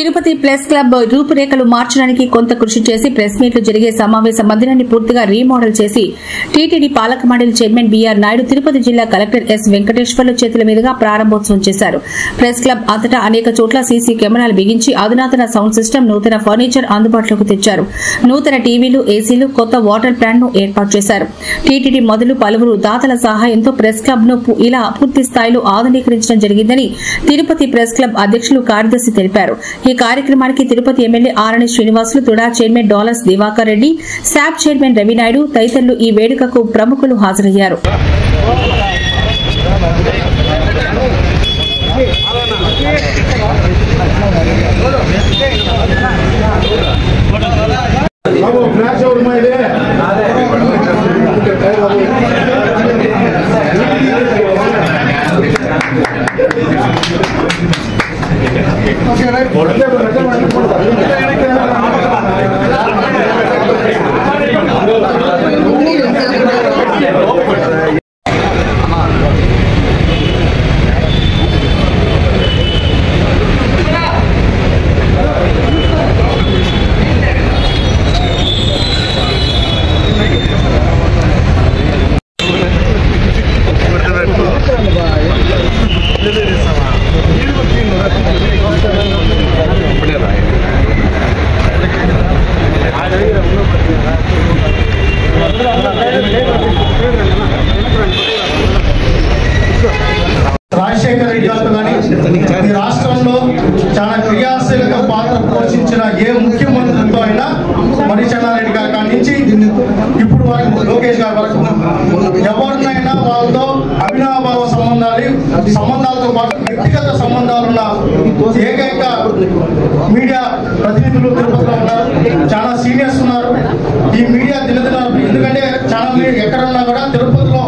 Tirupati press club రూపురేఖలు మార్చడానికి కొంత కృషి చేసి ప్రెస్ మీట్లు జరిగే సమావేశ మందిరాన్ని పూర్తిగా రీమోడల్ చేసి టీటీడీ పాలక మండలి చైర్మన్ బీఆర్ నాయుడు తిరుపతి జిల్లా కలెక్టర్ ఎస్ వెంకటేశ్వర్లు చేతుల మీదుగా ప్రారంభోత్సవం చేశారు. ప్రెస్ క్లబ్ అంతటా అనేక చోట్ల సీసీ కెమెరాలు బిగించి అధునాతన సౌండ్ సిస్టమ్, నూతన ఫర్నిచర్ అందుబాటులోకి తెచ్చారు. నూతన టీవీలు, ఏసీలు, కొత్త వాటర్ ప్లాంట్ ను ఏర్పాటు చేశారు. టీటీడీ మొదలు పలువురు దాతల సహాయంతో ప్రెస్ క్లబ్ ను ఇలా పూర్తి స్థాయిలో ఆధునీకరించడం జరిగిందని తిరుపతి ప్రెస్ క్లబ్ అధ్యక్షులు కార్యదర్శి తెలిపారు. ఈ కార్యక్రమానికి Tirupati MLA Arani Srinivasulu, TUDA chairman dollars Divakar Reddy, SAAP chairman Ravinaidu తదితరులు ఈ వేడుకకు ప్రముఖులు హాజరయ్యారు. Okay, right. రాజశేఖర రెడ్డి గారు కానీ ఈ రాష్ట్రంలో చాలా క్రియాశీలక పాత్ర పోషించిన ఏ ముఖ్యమంత్రితో అయినా మణిచెన్నారెడ్డి గారి కాడి నుంచి ఇప్పుడు వరకు లోకేష్ గారి వరకు ఎవరినైనా వాళ్ళతో అవినాభావ సంబంధాలతో పాటు వ్యక్తిగత సంబంధాలున్న ఏకైక మీడియా ప్రతినిధులు తిరుపతిలో ఉన్నారు. చాలా సీనియర్స్ ఉన్నారు. ఈ మీడియా దినదిన ఎందుకంటే చాలా మీరు ఎక్కడున్నా కూడా తిరుపతిలో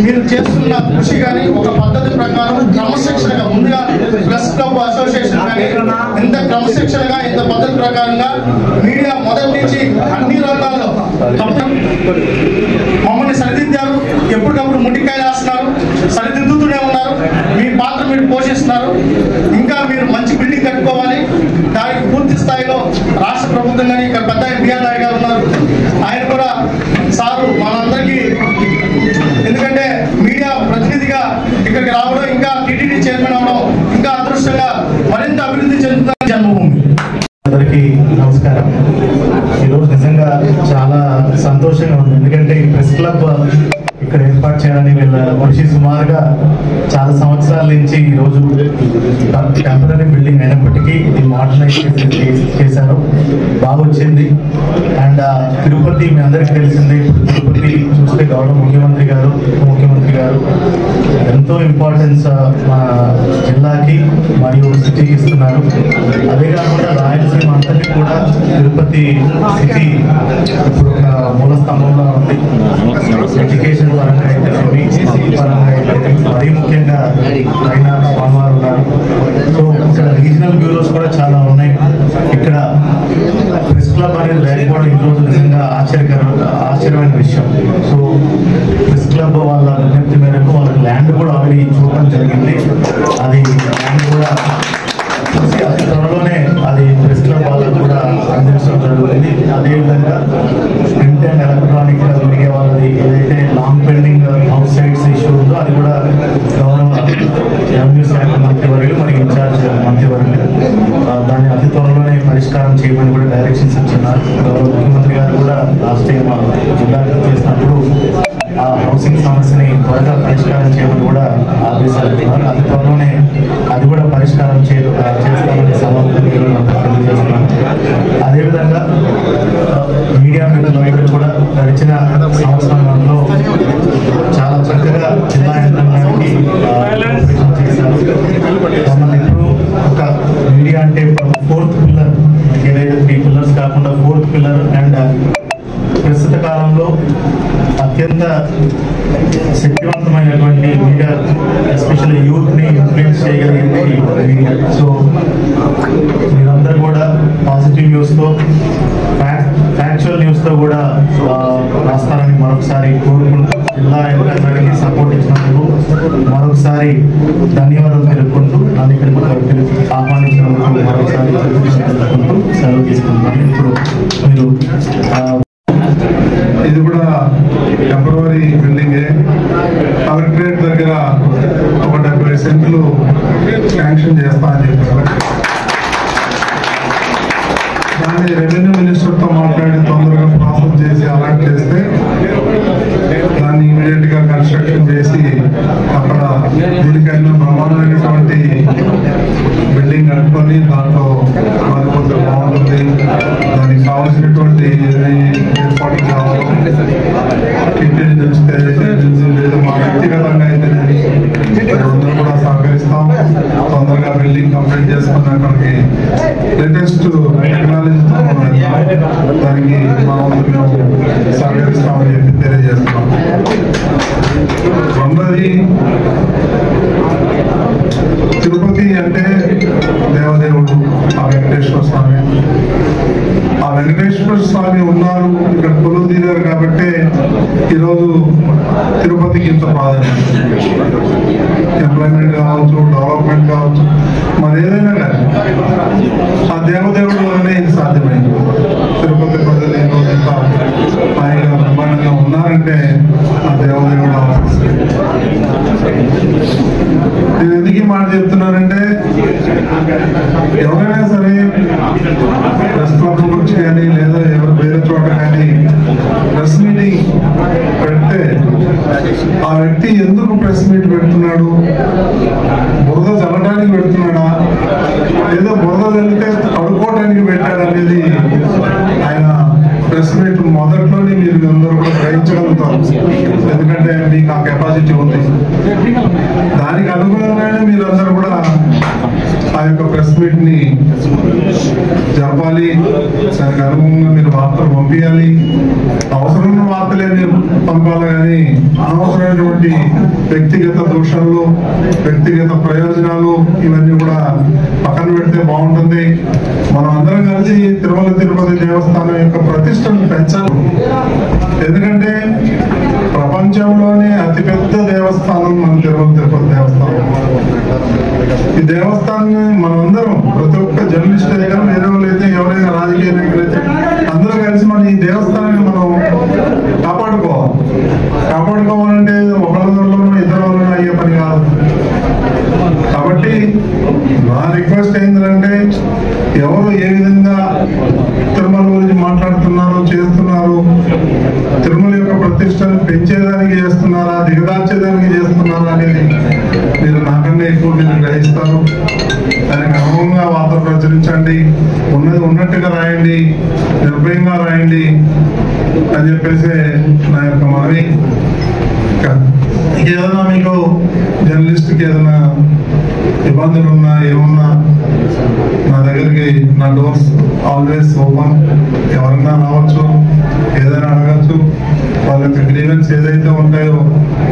మీరు చేస్తున్న కృషి కానీ ఒక పద్ధతి ప్రకారం క్రమశిక్షణగా ముందుగా ప్రెస్ క్లబ్ అసోసియేషన్ కానీ ఎంత క్రమశిక్షణగా ఎంత పద్ధతి ప్రకారంగా మీడియా మొదటి నుంచి అన్ని రంగాల్లో మమ్మల్ని సరిదిద్దారు. ఎప్పటికప్పుడు ముట్టికాయలు వేస్తున్నారు, సరిదిద్దుతూనే ఉన్నారు. మీ పాత్ర మీరు పోషిస్తున్నారు. ఇంకా మీరు మంచి బిల్డింగ్ కట్టుకోవాలి. దానికి పూర్తి స్థాయిలో రాష్ట్ర ప్రభుత్వం కానీ ఇక్కడ పెద్ద బీఆర్ నాయుడు గారు ఉన్నారు. ఆయన కూడా సారు మనందరికీ ఎందుకంటే మీడియా ప్రతినిధిగా ఇక్కడికి రావడం, ఇంకా టీటీడీ చైర్మన్ అవడం ఇంకా అదృష్టంగా మరింత అభివృద్ధి చెందుతున్న జన్మభూమి. అందరికీ నమస్కారం. ఈరోజు నిజంగా చాలా సంతోషంగా ఉంది. ఎందుకంటే ఈ ప్రెస్ క్లబ్ ఇక్కడ ఏర్పాటు చేయాలని వీళ్ళ కృషి సుమారుగా చాలా సంవత్సరాల నుంచి ఈరోజు టెంపరీ బిల్డింగ్ అయినప్పటికీ ఇది మోడర్నైజేషన్ చేశారు, బాగా వచ్చింది. అండ్ తిరుపతి మీ అందరికీ తెలిసిందే. తిరుపతి చూస్తే గౌరవ ముఖ్యమంత్రి గారు, ఉప ముఖ్యమంత్రి గారు ఎంతో ఇంపార్టెన్స్ మా జిల్లాకి మరియు సిటీకి ఇస్తున్నారు. అదే కాకుండా రాయలసీమ అంతటి కూడా తిరుపతి సిటీ ఇప్పుడు ఒక మూల స్తంభంలో ఉంది. ఎడ్యుకేషన్ పరంగా అయితే, పరంగా అయితే, మరీ ముఖ్యంగా అయినా స్వామివారు ఉన్నారు. సో ఇక్కడ రీజనల్ బ్యూరోస్ కూడా చాలా ఉన్నాయి. ఇక్కడ ప్రెస్ క్లబ్ అనేది లేకపోవడం ఈరోజు నిజంగా ఆశ్చర్యమైన విషయం. సో ప్రెస్ క్లబ్ వాళ్ళ విజ్ఞప్తి మేరకు వాళ్ళకి ల్యాండ్ కూడా ఆల్రెడీ చూడటం జరిగింది. అది ల్యాండ్ కూడా అతి త్వరలోనే అది ప్రెస్ క్లబ్ వాళ్ళకు కూడా అందించడం జరుగుతుంది. అదేవిధంగా ప్రింట్ అండ్ ఎలక్ట్రానిక్ మీడియా వాళ్ళది ఏదైతే long pending out sides issue ఉందో అది కూడా గౌరవ రెవెన్యూ శాఖ మంత్రివర్యులు మరి ఇన్ఛార్జ్ మంత్రివర్యులు దాన్ని అతి త్వరలోనే పరిష్కారం చేయమని కూడా డైరెక్షన్స్ ఇచ్చున్నారు. గౌరవ ముఖ్యమంత్రి గారు కూడా లాస్ట్ టైం జిల్లాకు చేసినప్పుడు ఆ హౌసింగ్ సమస్యని త్వరగా పరిష్కారం చేయమని కూడా ఆదేశాలు ఇస్తున్నారు. అతి త్వరలోనే అది కూడా పరిష్కారం చేస్తామని సభాపతి తెలియజేస్తున్నాను. అదేవిధంగా మీడియా మిత్రులు కూడా గడిచిన సంవత్సరంలో చాలా చక్కగా జిల్లా యంత్రాంగానికి చేశారు. మమ్మల్ని ఇప్పుడు ఒక మీడియా అంటే ఫోర్త్ పిల్లర్, ఏదైతే 3 పిల్లర్స్ కాకుండా 4th పిల్లర్. అండ్ ప్రస్తుత కాలంలో అత్యంత శక్తివంతమైనటువంటి మీడియా, ఎస్పెషల్లీ యూత్ని ఇన్ఫ్లుయెన్స్ చేయగలిగింది మీడియా. సో మీరందరూ కూడా పాజిటివ్ న్యూస్తో, ఫ్యాక్చువల్ న్యూస్తో కూడా రాస్తారని మరొకసారి కోరుకుంటూ జిల్లా యంత్రాంగానికి సపోర్ట్ ఇచ్చినందుకు మరొకసారి ధన్యవాదాలు తెలుపుకుంటూ నన్ను ఇక్కడికి ఆహ్వానించినందుకు మరొకసారి తెలుపుకుంటూ సెలవు తీసుకుంటున్నాను. ఇప్పుడు మీరు ఇది కూడా టెంపరరీ బిల్డింగే. కలెక్టరేట్ దగ్గర ఒక 70 సెంట్లు శాంక్షన్ చేస్తా అని చెప్పారు. దాన్ని రెవెన్యూ మినిస్టర్తో మాట్లాడి తొందరగా ప్రాసెస్ చేసి అలాట్ చేస్తే దాన్ని ఇమీడియట్ గా కన్స్ట్రక్షన్ చేసి అక్కడ దీనికైనా బ్రహ్మాండమైనటువంటి బిల్డింగ్ కట్టుకొని దాంట్లో మరి కొంచెం బాగుంటుంది. దానికి కావాల్సినటువంటి ఏర్పాటు కావాలి. ఇంటిని తెలిస్తే లేదు మా వ్యక్తిగతంగా అయితే అందరూ కూడా సహకరిస్తాం. తొందరగా బిల్డింగ్ కంప్లీట్ చేసుకుని అక్కడికి లేటెస్ట్ టెక్నాలజీతో దానికి మా వంతులు సహకరిస్తామని చెప్పి తెలియజేస్తున్నాం. రెండోది, తిరుపతి అంటే దేవదేవుడు ఆ వెంకటేశ్వర స్వామి. ఆ వెంకటేశ్వర స్వామి ఉన్నారు, ఇక్కడ కొలువు తీరారు కాబట్టి ఈరోజు తిరుపతికి ఇంత ప్రాధాన్యత. ఎంప్లాయ్మెంట్ కావచ్చు, డెవలప్మెంట్ కావచ్చు, మరి ఏదైనా కానీ ఆ దేవదేవుడు వల్లనే ఇది సాధ్యమైంది. తిరుపతి ప్రజలు ఈరోజు ఇంత హాయిగా బ్రహ్మాండంగా ఉన్నారంటే ఆ దేవదేవుడు ఆశిస్తుంది. నేను ఎందుకు మాట చెప్తున్నానంటే, ఎవరైనా సరే ప్రెస్ క్లబ్ గురించి కానీ లేదా ఎవరు వేరే చోట కానీ ప్రెస్ మీటింగ్ పెడితే ఆ వ్యక్తి ఎందుకు ప్రెస్ మీట్ పెడుతున్నాడు, బురద చల్లడానికి పెడుతున్నాడా లేదా బురద చల్లితే పడుకోవడానికి పెట్టాడనేది ఆయన ప్రెస్ మీట్ మొదట్లోనే మీరు అందరూ కూడా గ్రహించగలుగుతారు. ఎందుకంటే మీకు ఆ కెపాసిటీ ఉంది. దానికి అనుగుణంగానే మీరందరూ కూడా ఆ యొక్క ప్రెస్ మీట్ ని జరపాలి. దానికి అనుగుణంగా మీరు వార్తలు పంపించాలి. అవసరమైన వార్తలే మీరు పంపాలి, కానీ అనవసరమైనటువంటి వ్యక్తిగత దూషణలు, వ్యక్తిగత ప్రయోజనాలు ఇవన్నీ కూడా పక్కన పెడితే బాగుంటుంది. మనం అందరం కలిసి తిరుమల తిరుపతి దేవస్థానం యొక్క ప్రతిష్టను పెంచాలి. ఎందుకంటే ప్రపంచంలోనే అతిపెద్ద దేవస్థానం మన తిరుమల తిరుపతి దేవస్థానం. ఈ దేవస్థానాన్ని మనందరం, ప్రతి ఒక్క జర్నలిస్ట్ దగ్గర వేరే అయితే ఎవరైనా రాజకీయ నాయకులు అయితే అందరూ కలిసి మన ఈ దేవస్థానాన్ని మనం కాపాడుకోవాలంటే ఒకళ్ళలోనూ ఇద్దరులోనూ అయ్యే పని కాదు. కాబట్టి నా రిక్వెస్ట్ ఏంటంటే, ఎవరు ఏ విధంగా తిరుమల గురించి మాట్లాడుతున్నారు, చేస్తున్నారు, తిరుమల యొక్క ప్రతిష్టను పెంచేదానికి చేస్తున్నారా, దిగదార్చేదానికి చేస్తున్నారా అనేది మీరు నాకన్నా ఎక్కువ మీరు గ్రహిస్తారు. దానికి అనుగుణంగా వార్తలు ప్రచురించండి, ఉన్నది ఉన్నట్టుగా రాయండి, నిర్భయంగా రాయండి అని చెప్పేసి నా యొక్క మనవి. ఏదైనా మీకు జర్నలిస్ట్కి ఏదైనా ఇబ్బందులు ఉన్నా ఏమున్నా నా దగ్గరికి నా డోర్స్ ఆల్వేస్ ఓపెన్. ఎవరన్నా రావచ్చు, ఏదైనా అడగచ్చు. వాళ్ళ యొక్క గ్రీవెన్స్ ఏదైతే ఉంటాయో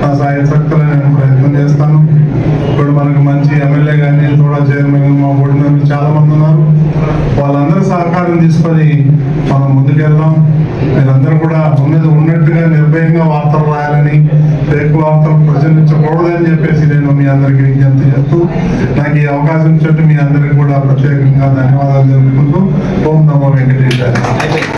నా సాయశక్తులు నేను ప్రయత్నం చేస్తాను. ఇప్పుడు మనకు మంచి ఎమ్మెల్యే కానీ తోడా చైర్మన్, మా బోర్డు మెంబర్లు చాలా మంది ఉన్నారు. వాళ్ళందరూ సహకారం తీసుకొని మనం ముందుకెళ్దాం. మీరందరూ కూడా ఉన్నది ఉన్నట్టుగా నిర్భయంగా వార్తలు రాయాలని, ఫేక్ వార్తలు ప్రచురించకూడదని చెప్పేసి నేను మీ అందరికీ విజ్ఞప్తి చేస్తూ, నాకు ఈ అవకాశం ఇచ్చినట్టు మీ అందరికీ కూడా ప్రత్యేకంగా ధన్యవాదాలు తెలుపుకుంటూ ఓం నమో వెంకటేశ్వర.